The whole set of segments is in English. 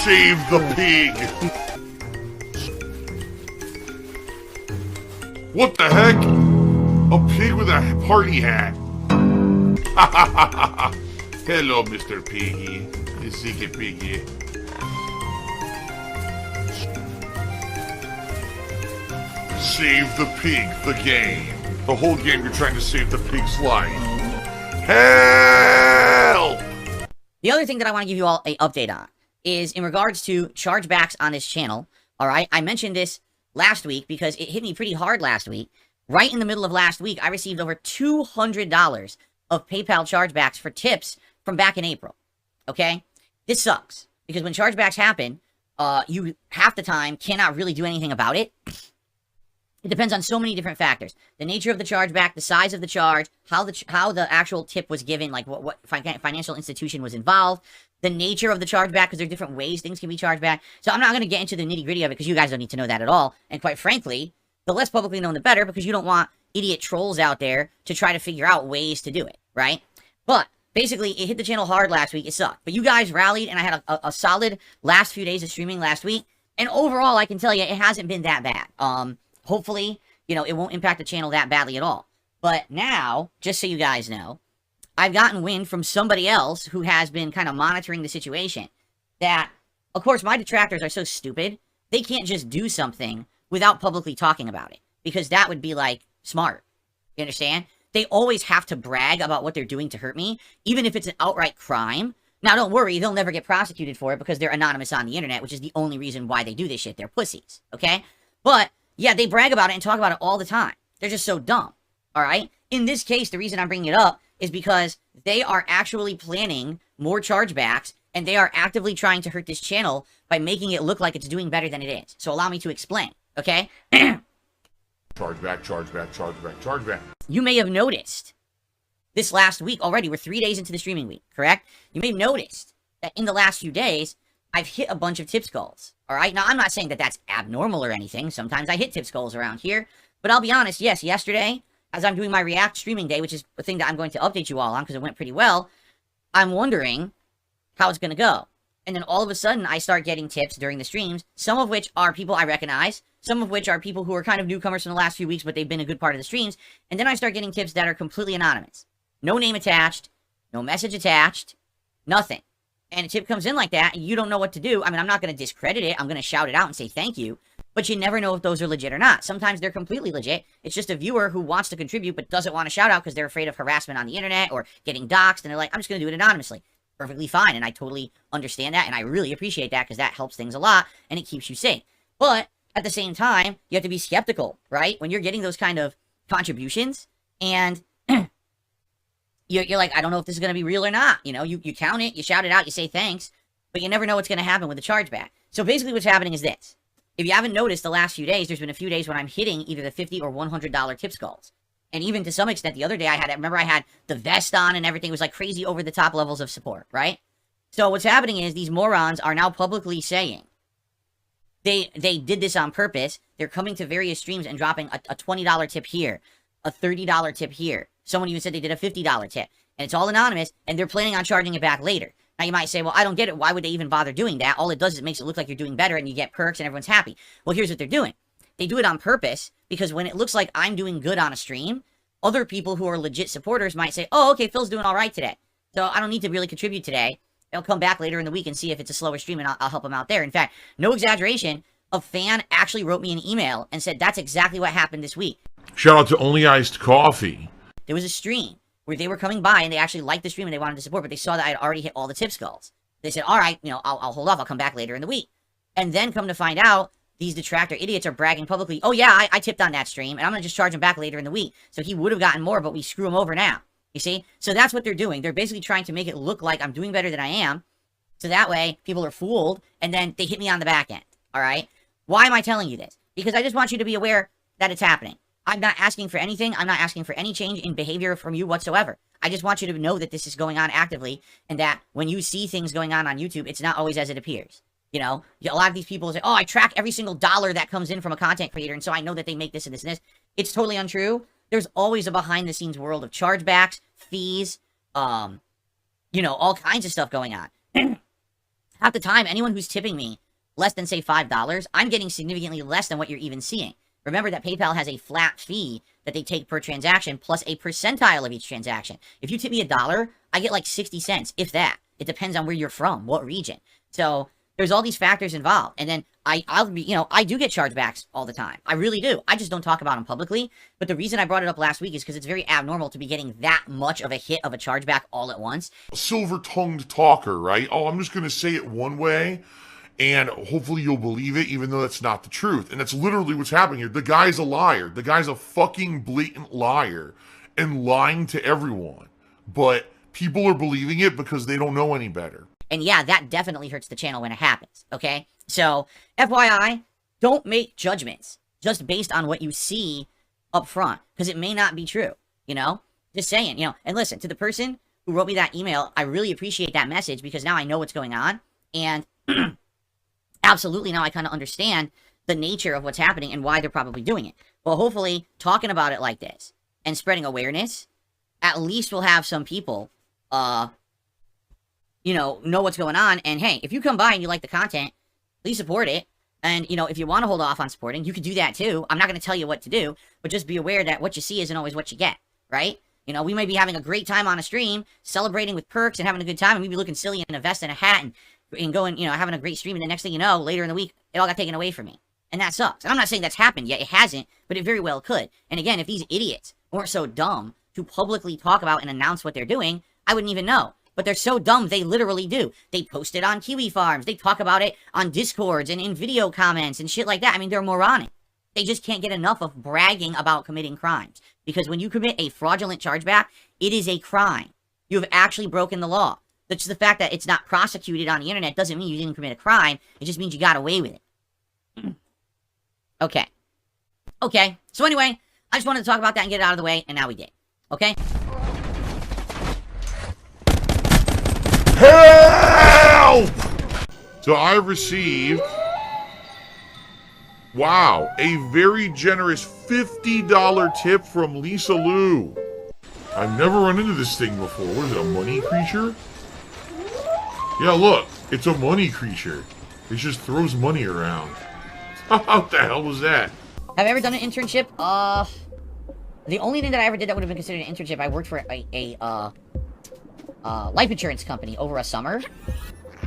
Save the pig! What the heck? A pig with a party hat. Hello, Mr. Piggy. The secret piggy. Save the pig, the game. The whole game you're trying to save the pig's life. Help! The other thing that I want to give you all an update on is in regards to chargebacks on this channel. Alright, I mentioned this last week because it hit me pretty hard last week. Right in the middle of last week, I received over $200 of PayPal chargebacks for tips from back in April. Okay? This sucks. Because when chargebacks happen, you half the time cannot really do anything about it. It depends on so many different factors. The nature of the chargeback, the size of the charge, how the actual tip was given, like what financial institution was involved, the nature of the chargeback, because there are different ways things can be charged back. So I'm not going to get into the nitty-gritty of it because you guys don't need to know that at all. And quite frankly, the less publicly known, the better, because you don't want idiot trolls out there to try to figure out ways to do it, right? But basically, it hit the channel hard last week. It sucked. But you guys rallied, and I had a solid last few days of streaming last week. And overall, I can tell you, it hasn't been that bad. Hopefully, you know, it won't impact the channel that badly at all. But now, just so you guys know, I've gotten wind from somebody else who has been kind of monitoring the situation that, of course, my detractors are so stupid, they can't just do something without publicly talking about it. Because that would be, like, smart. You understand? They always have to brag about what they're doing to hurt me, even if it's an outright crime. Now, don't worry, they'll never get prosecuted for it because they're anonymous on the internet, which is the only reason why they do this shit. They're pussies, okay? But yeah, they brag about it and talk about it all the time. They're just so dumb, all right? In this case, the reason I'm bringing it up is because they are actually planning more chargebacks, and they are actively trying to hurt this channel by making it look like it's doing better than it is. So allow me to explain, okay? Chargeback, chargeback, chargeback, chargeback. You may have noticed this last week already. We're 3 days into the streaming week, correct? You may have noticed that in the last few days, I've hit a bunch of tips goals. Alright, now I'm not saying that that's abnormal or anything. Sometimes I hit tips goals around here. But I'll be honest, yes, yesterday, as I'm doing my React streaming day, which is a thing that I'm going to update you all on because it went pretty well, I'm wondering how it's going to go. And then all of a sudden, I start getting tips during the streams, some of which are people I recognize, some of which are people who are kind of newcomers from the last few weeks, but they've been a good part of the streams. And then I start getting tips that are completely anonymous. No name attached, no message attached, nothing. And a tip comes in like that, and you don't know what to do. I mean, I'm not going to discredit it. I'm going to shout it out and say thank you. But you never know if those are legit or not. Sometimes they're completely legit. It's just a viewer who wants to contribute but doesn't want to shout out because they're afraid of harassment on the internet or getting doxxed. And they're like, I'm just going to do it anonymously. Perfectly fine. And I totally understand that. And I really appreciate that because that helps things a lot. And it keeps you safe. But at the same time, you have to be skeptical, right? When you're getting those kind of contributions and you're like, I don't know if this is going to be real or not. You know, you count it, you shout it out, you say thanks, but you never know what's going to happen with the chargeback. So basically what's happening is this. If you haven't noticed the last few days, there's been a few days when I'm hitting either the $50 or $100 tips goals. And even to some extent, the other day I had the vest on and everything. It was like crazy over the top levels of support, right? So what's happening is these morons are now publicly saying they did this on purpose. They're coming to various streams and dropping a $20 tip here, a $30 tip here. Someone even said they did a $50 tip. And it's all anonymous, and they're planning on charging it back later. Now, you might say, well, I don't get it. Why would they even bother doing that? All it does is it makes it look like you're doing better, and you get perks, and everyone's happy. Well, here's what they're doing. They do it on purpose, because when it looks like I'm doing good on a stream, other people who are legit supporters might say, oh, okay, Phil's doing all right today. So I don't need to really contribute today. They'll come back later in the week and see if it's a slower stream, and I'll help them out there. In fact, no exaggeration, a fan actually wrote me an email and said that's exactly what happened this week. Shout out to Only Iced Coffee. There was a stream where they were coming by and they actually liked the stream and they wanted to support, but they saw that I had already hit all the tip goals. They said, all right, you know, I'll hold off. I'll come back later in the week. And then come to find out, these detractor idiots are bragging publicly, oh yeah, I tipped on that stream and I'm going to just charge him back later in the week. So he would have gotten more, but we screw him over now. You see? So that's what they're doing. They're basically trying to make it look like I'm doing better than I am. So that way, people are fooled and then they hit me on the back end. All right? Why am I telling you this? Because I just want you to be aware that it's happening. I'm not asking for anything. I'm not asking for any change in behavior from you whatsoever. I just want you to know that this is going on actively and that when you see things going on YouTube, it's not always as it appears. You know, a lot of these people say, oh, I track every single dollar that comes in from a content creator, and so I know that they make this and this and this. It's totally untrue. There's always a behind-the-scenes world of chargebacks, fees, you know, all kinds of stuff going on. Half the time, anyone who's tipping me less than, say, $5, I'm getting significantly less than what you're even seeing. Remember that PayPal has a flat fee that they take per transaction plus a percentile of each transaction. If you tip me $1, I get like 60 cents, if that. It depends on where you're from, what region. So there's all these factors involved. And then I'll be, I do get chargebacks all the time. I really do. I just don't talk about them publicly. But the reason I brought it up last week is because it's very abnormal to be getting that much of a hit of a chargeback all at once. Silver-tongued talker, right? Oh, I'm just going to say it one way, and hopefully you'll believe it, even though that's not the truth. And that's literally what's happening here. The guy's a liar. The guy's a fucking blatant liar and lying to everyone. But people are believing it because they don't know any better. And yeah, that definitely hurts the channel when it happens, okay? So, FYI, don't make judgments just based on what you see up front, because it may not be true, Just saying, And listen, to the person who wrote me that email, I really appreciate that message, because now I know what's going on, and absolutely now I kind of understand the nature of what's happening and why they're probably doing it. Well, hopefully, talking about it like this and spreading awareness, at least we'll have some people, know what's going on. And hey, if you come by and you like the content, please support it. And, if you want to hold off on supporting, you could do that too. I'm not going to tell you what to do, but just be aware that what you see isn't always what you get, right? We may be having a great time on a stream, celebrating with perks and having a good time, and we'd be looking silly in a vest and a hat and going, having a great stream, and the next thing you know, later in the week, it all got taken away from me. And that sucks. And I'm not saying that's happened yet. It hasn't, but it very well could. And again, if these idiots weren't so dumb to publicly talk about and announce what they're doing, I wouldn't even know. But they're so dumb, they literally do. They post it on Kiwi Farms. They talk about it on Discords and in video comments and shit like that. I mean, they're moronic. They just can't get enough of bragging about committing crimes. Because when you commit a fraudulent chargeback, it is a crime. You have actually broken the law. That's the fact that it's not prosecuted on the internet doesn't mean you didn't commit a crime. It just means you got away with it. Okay. So anyway, I just wanted to talk about that and get it out of the way, and now we did. Okay? Help! So I received, wow, a very generous $50 tip from Lisa Lou. I've never run into this thing before. What is it, a money creature? Yeah, look, it's a money creature. It just throws money around. What the hell was that? Have I ever done an internship? The only thing that I ever did that would have been considered an internship, I worked for a life insurance company over a summer.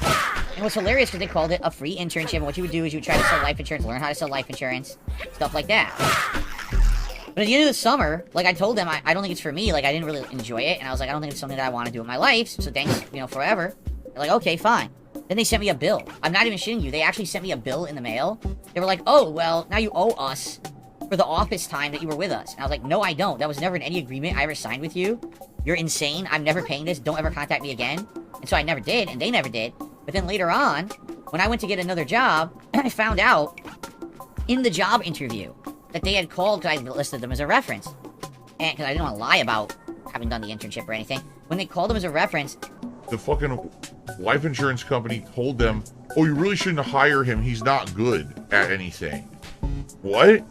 And it was hilarious because they called it a free internship, and what you would do is you would try to sell life insurance, learn how to sell life insurance, stuff like that. But at the end of the summer, like I told them, I don't think it's for me, like I didn't really enjoy it, and I was like, I don't think it's something that I want to do in my life, so thanks, forever. They're like, okay, fine. Then they sent me a bill. I'm not even shitting you, they actually sent me a bill in the mail. They were like, oh, well, now you owe us for the office time that you were with us. And I was like, no, I don't. That was never in any agreement I ever signed with you. You're insane. I'm never paying this. Don't ever contact me again. And so I never did, and they never did. But then later on, when I went to get another job, I found out in the job interview that they had called, because I listed them as a reference. And because I didn't want to lie about having done the internship or anything. When they called them as a reference, the fucking life insurance company told them, oh, you really shouldn't hire him. He's not good at anything. What?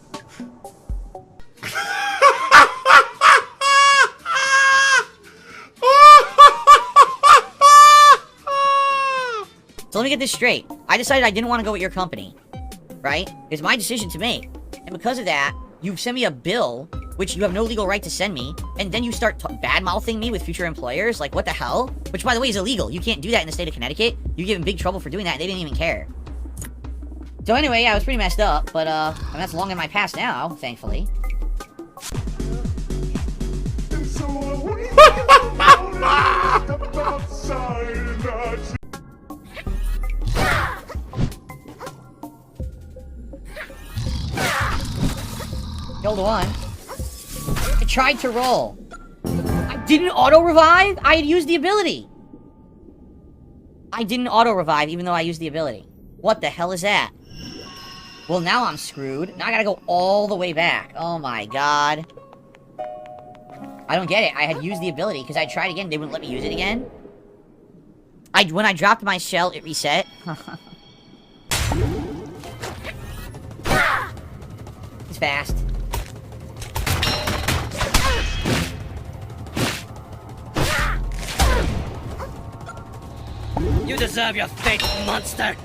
So let me get this straight. I decided I didn't want to go with your company, right? It's my decision to make. And because of that, you send me a bill, which you have no legal right to send me, and then you start bad-mouthing me with future employers? Like, what the hell? Which, by the way, is illegal. You can't do that in the state of Connecticut. You get in big trouble for doing that, and they didn't even care. So anyway, I was pretty messed up, but, I mean, that's long in my past now, thankfully. Killed one. I tried to roll. I didn't auto-revive? I had used the ability. I didn't auto-revive even though I used the ability. What the hell is that? Well, now I'm screwed. Now I gotta go all the way back. Oh my god. I don't get it. I had used the ability because I tried again. They wouldn't let me use it again. When I dropped my shell, it reset. It's fast. You deserve your fate, monster!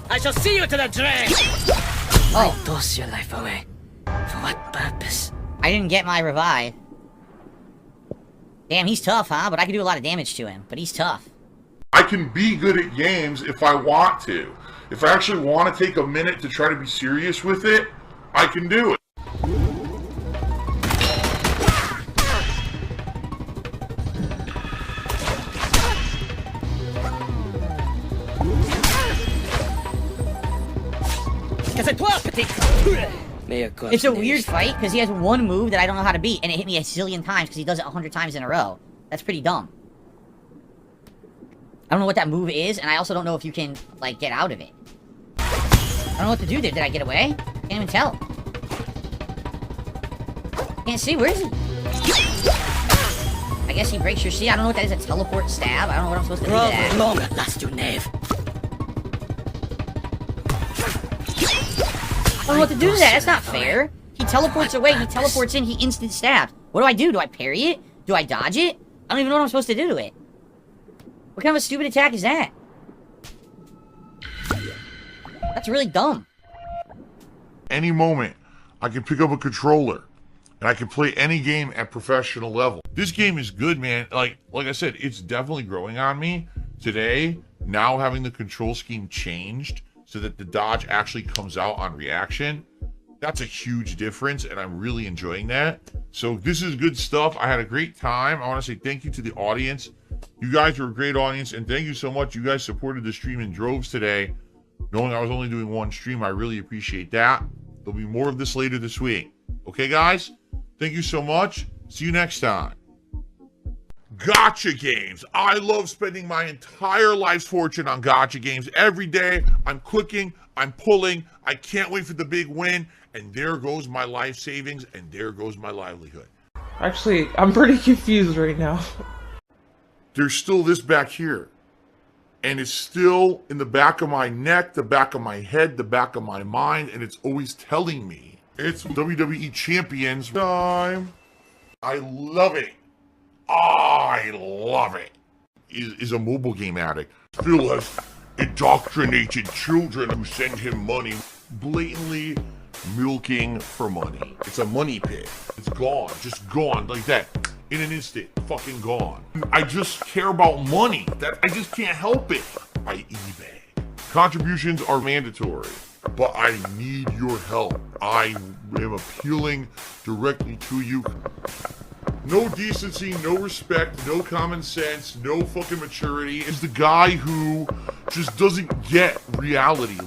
I shall see you to the drain! Oh, Toss your life away. For what purpose? I didn't get my revive. Damn, he's tough, huh? But I can do a lot of damage to him. But he's tough. I can be good at games if I want to. If I actually want to take a minute to try to be serious with it, I can do it. It's a weird fight because he has one move that I don't know how to beat, and it hit me a zillion times because he does it 100 times in a row. That's pretty dumb. I don't know what that move is, and I also don't know if you can, like, get out of it. I don't know what to do there. Did I get away? Can't even tell. Can't see. Where is he? I guess he breaks your C. I don't know what that is. A teleport stab? I don't know what I'm supposed to do with that. Long at last, you knave. I don't know what to do to that. That's not fair. He teleports away. He teleports in. He instant stabs. What do I do? Do I parry it? Do I dodge it? I don't even know what I'm supposed to do to it. What kind of a stupid attack is that? That's really dumb. Any moment, I can pick up a controller and I can play any game at professional level. This game is good, man. Like I said, it's definitely growing on me. Today, now having the control scheme changed so that the dodge actually comes out on reaction, that's a huge difference, and I'm really enjoying that. So this is good stuff. I had a great time. I want to say thank you to the audience. You guys are a great audience, and thank you so much. You guys supported the stream in droves today. Knowing I was only doing one stream, I really appreciate that. There'll be more of this later this week. Okay, guys? Thank you so much. See you next time. Gotcha games. I love spending my entire life's fortune on gotcha games. Every day, I'm clicking, I'm pulling, I can't wait for the big win, and there goes my life savings, and there goes my livelihood. Actually, I'm pretty confused right now. There's still this back here. And it's still in the back of my neck, the back of my head, the back of my mind, and it's always telling me it's WWE Champions time. I love it. I love it. Is a mobile game addict. Phil has indoctrinated children who send him money, blatantly milking for money. It's a money pit. It's gone, just gone like that. In an instant, fucking gone. I just care about money. I just can't help it. I eBay. Contributions are mandatory, but I need your help. I am appealing directly to you. No decency, no respect, no common sense, no fucking maturity. Is the guy who just doesn't get reality.